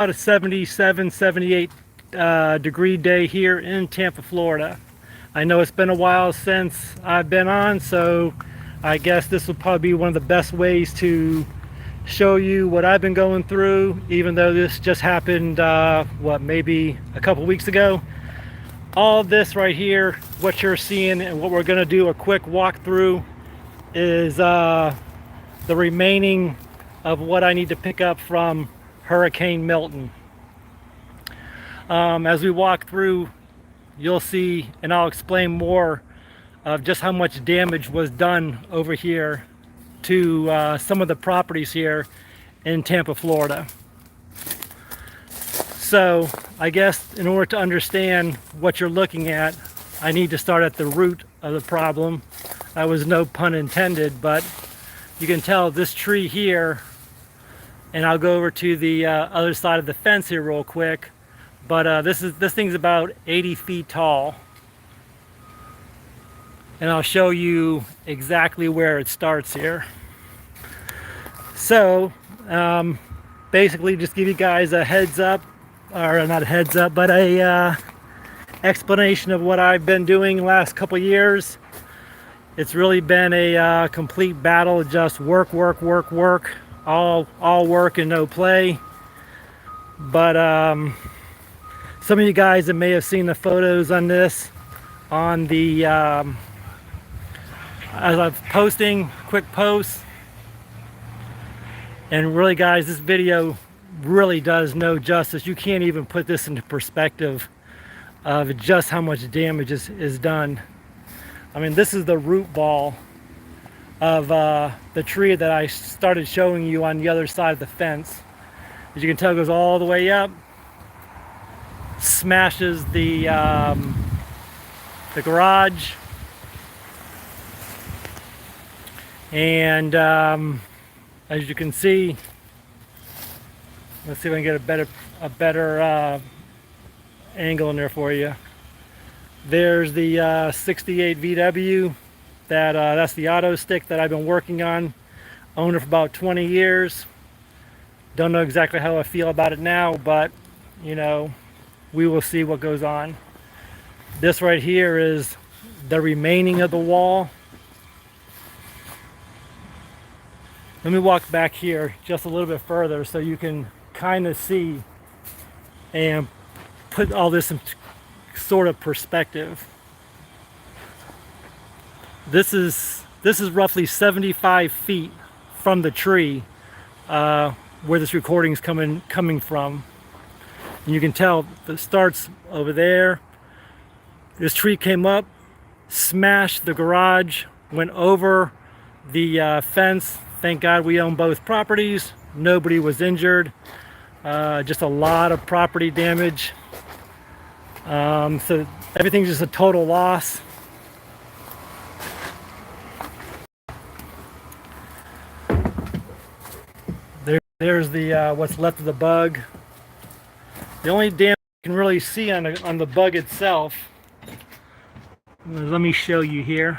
about a 77, 78 degree day here in Tampa, Florida. I know it's been a while since I've been on, so I guess this will probably be one of the best ways to show you what I've been going through, even though this just happened, maybe a couple weeks ago. All this right here, what you're seeing and what we're going to do a quick walkthrough is the remaining of what I need to pick up from Hurricane Milton. As we walk through, you'll see, and I'll explain more of just how much damage was done over here to some of the properties here in Tampa, Florida. So I guess in order to understand what you're looking at, I need to start at the root of the problem. That was no pun intended, but you can tell this tree here, and I'll go over to the other side of the fence here real quick, but this thing's about 80 feet tall, and I'll show you exactly where it starts here. So basically just give you guys a heads up, or not a heads up, but a explanation of what I've been doing the last couple years. It's really been a complete battle, just work, all work and no play. But some of you guys that may have seen the photos on this on the as I'm posting quick posts. And really, guys, this video really does no justice. You can't even put this into perspective of just how much damage is done. I mean, this is the root ball of the tree that I started showing you on the other side of the fence. As you can tell, it goes all the way up, smashes the garage, and as you can see, let's see if I can get a better angle in there for you. There's the 68 VW. That's the auto stick that I've been working on. Owned it for about 20 years. Don't know exactly how I feel about it now, but you know, we will see what goes on. This right here is the remaining of the wall. Let me walk back here just a little bit further so you can kind of see and put all this in sort of perspective. This is roughly 75 feet from the tree where this recording is coming from. And you can tell it starts over there. This tree came up, smashed the garage, went over the fence. Thank God we own both properties. Nobody was injured. Just a lot of property damage. So everything's just a total loss. There's the what's left of the bug. The only damage you can really see on the bug itself. Let me show you here.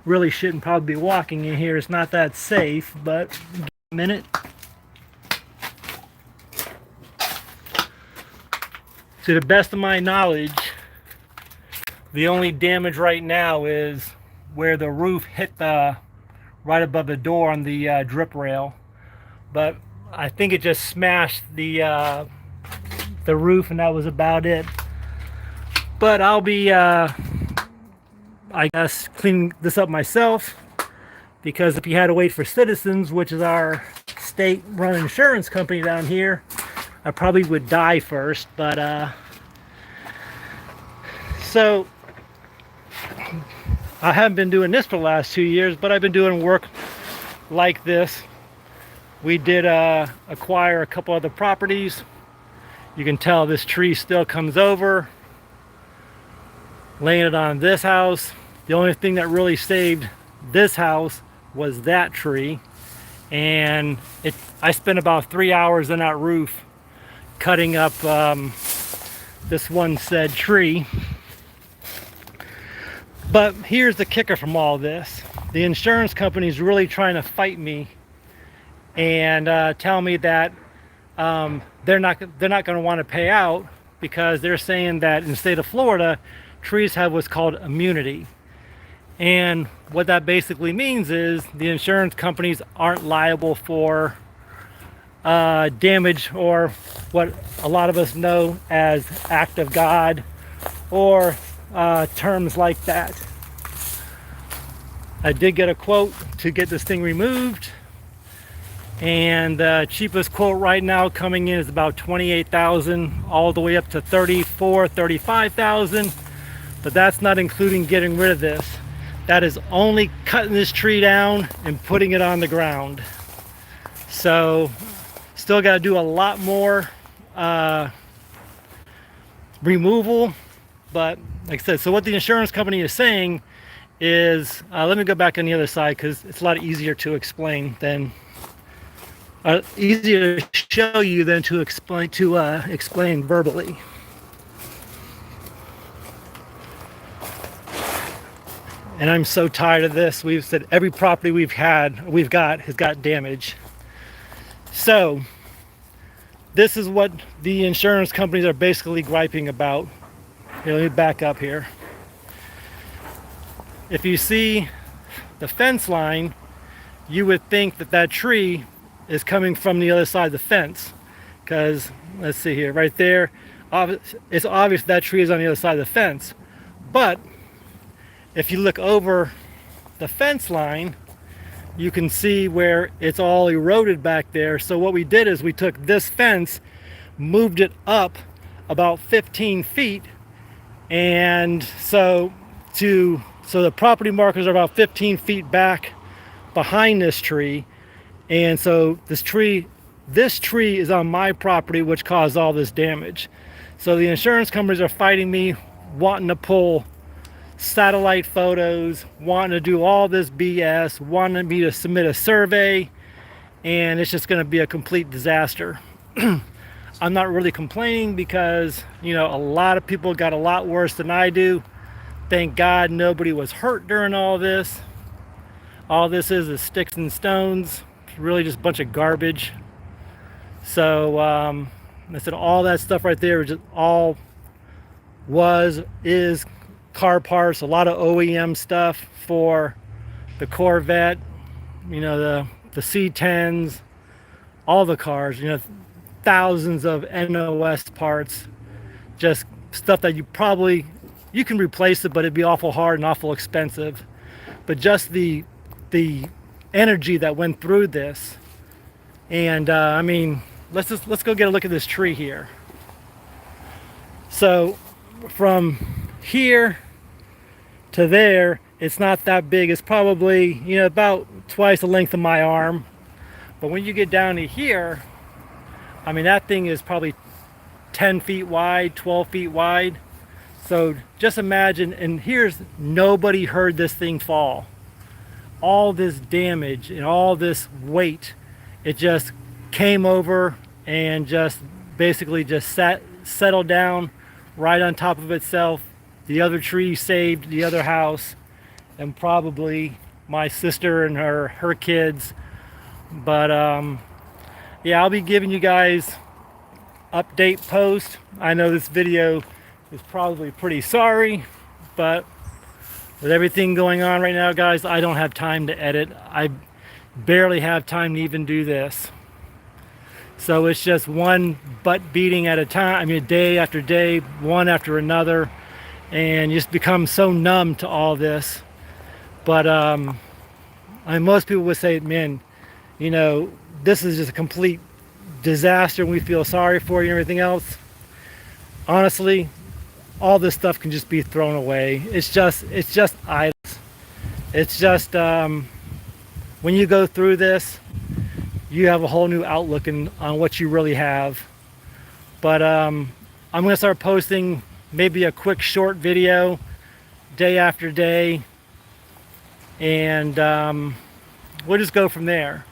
Really shouldn't probably be walking in here. It's not that safe, but give it a minute. To the best of my knowledge, the only damage right now is where the roof hit right above the door on the drip rail. But I think it just smashed the roof, and that was about it. But I'll be I guess cleaning this up myself, because if you had to wait for Citizens, which is our state-run insurance company down here, I probably would die first. But so I haven't been doing this for the last 2 years, but I've been doing work like this. We did acquire a couple other properties. You can tell this tree still comes over, laying it on this house. The only thing that really saved this house was that tree, and I spent about 3 hours on that roof cutting up this one said tree. But here's the kicker from all this. The insurance company is really trying to fight me and tell me that they're not going to want to pay out, because they're saying that in the state of Florida, trees have what's called immunity. And what that basically means is the insurance companies aren't liable for damage, or what a lot of us know as act of God, or terms like that. I did get a quote to get this thing removed, and the cheapest quote right now coming in is about $28,000, all the way up to $34,000, $35,000. But that's not including getting rid of this. That is only cutting this tree down and putting it on the ground. So still got to do a lot more removal. But like I said, so what the insurance company is saying is, let me go back on the other side, because it's a lot easier to explain than easier to show you than to explain verbally. And I'm so tired of this. We've said every property we've got has got damage. So this is what the insurance companies are basically griping about. Here, let me back up here. If you see the fence line, you would think that that tree is coming from the other side of the fence, because let's see here, right there, it's obvious that tree is on the other side of the fence. But if you look over the fence line, you can see where it's all eroded back there. So what we did is we took this fence, moved it up about 15 feet, and so the property markers are about 15 feet back behind this tree. And so this tree is on my property, which caused all this damage. So the insurance companies are fighting me, wanting to pull satellite photos, wanting to do all this BS, wanting me to submit a survey, and it's just going to be a complete disaster. I'm not really complaining, because you know, a lot of people got a lot worse than I do. Thank God nobody was hurt during all this. All this is sticks and stones. It's really just a bunch of garbage. So I said all that stuff right there is just car parts, a lot of OEM stuff for the Corvette, you know, the C10s, all the cars, you know, thousands of NOS parts, just stuff that you can replace it, but it'd be awful hard and awful expensive. But just the energy that went through this. And I mean, let's go get a look at this tree here. So from here to there, it's not that big. It's probably, you know, about twice the length of my arm. But when you get down to here, I mean, that thing is probably 10 feet wide, 12 feet wide. So just imagine, and here's nobody heard this thing fall. All this damage and all this weight, it just came over and just basically just settled down right on top of itself. The other tree saved the other house, and probably my sister and her kids. But yeah, I'll be giving you guys update post. I know this video is probably pretty sorry, but with everything going on right now, guys, I don't have time to edit. I barely have time to even do this. So it's just one butt beating at a time. I mean, day after day, one after another, and you just become so numb to all this. But I mean, most people would say, man, you know, this is just a complete disaster and we feel sorry for you and everything else. Honestly, all this stuff can just be thrown away. It's just idle. It's just when you go through this, you have a whole new outlook on what you really have. But I'm going to start posting maybe a quick short video day after day, and we'll just go from there.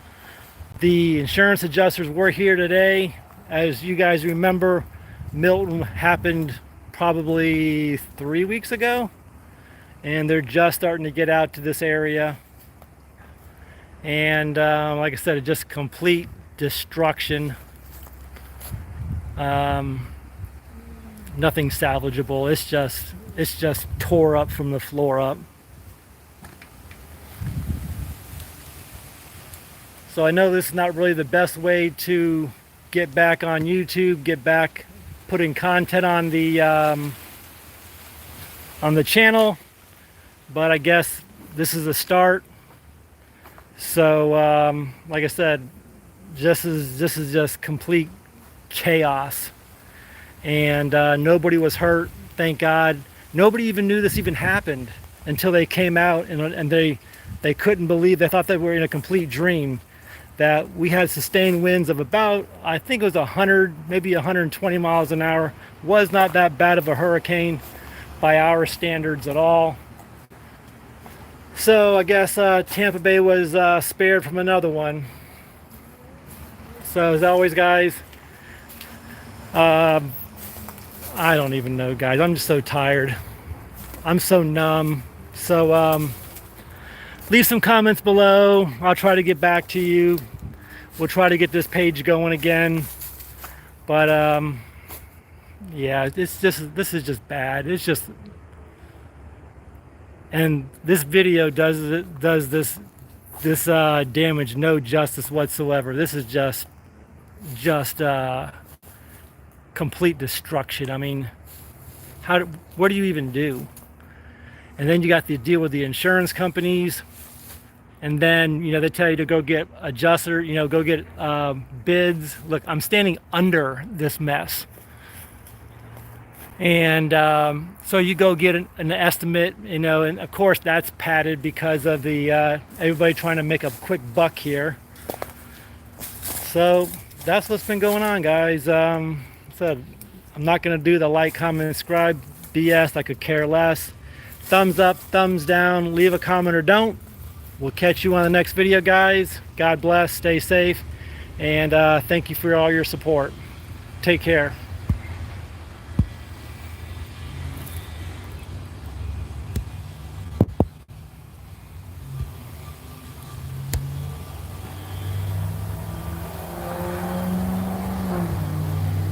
The insurance adjusters were here today. As you guys remember, Milton happened probably 3 weeks ago, and they're just starting to get out to this area. And like I said, just complete destruction. Nothing salvageable. It's just tore up from the floor up. So I know this is not really the best way to get back on YouTube, get back putting content on the channel, but I guess this is a start. So like I said, this is just complete chaos, and nobody was hurt, thank God. Nobody even knew this even happened until they came out, and they couldn't believe. They thought they were in a complete dream, that we had sustained winds of about, I think it was 100, maybe 120 miles an hour. Was not that bad of a hurricane by our standards at all. So I guess Tampa Bay was spared from another one. So as always, guys, I don't even know, guys. I'm just so tired. I'm so numb. So leave some comments below. I'll try to get back to you. We'll try to get this page going again. But yeah, this is just bad. It's just, and this video does this damage no justice whatsoever. This is just complete destruction. I mean, what do you even do? And then you got to deal with the insurance companies, and then they tell you to go get adjuster, go get bids. Look, I'm standing under this mess. And so you go get an estimate, and of course that's padded because of the everybody trying to make a quick buck here. So that's what's been going on, guys. So I'm not going to do the like, comment, and subscribe BS. I could care less. Thumbs up, thumbs down, leave a comment or don't. We'll catch you on the next video, guys. God bless, stay safe, and thank you for all your support. Take care.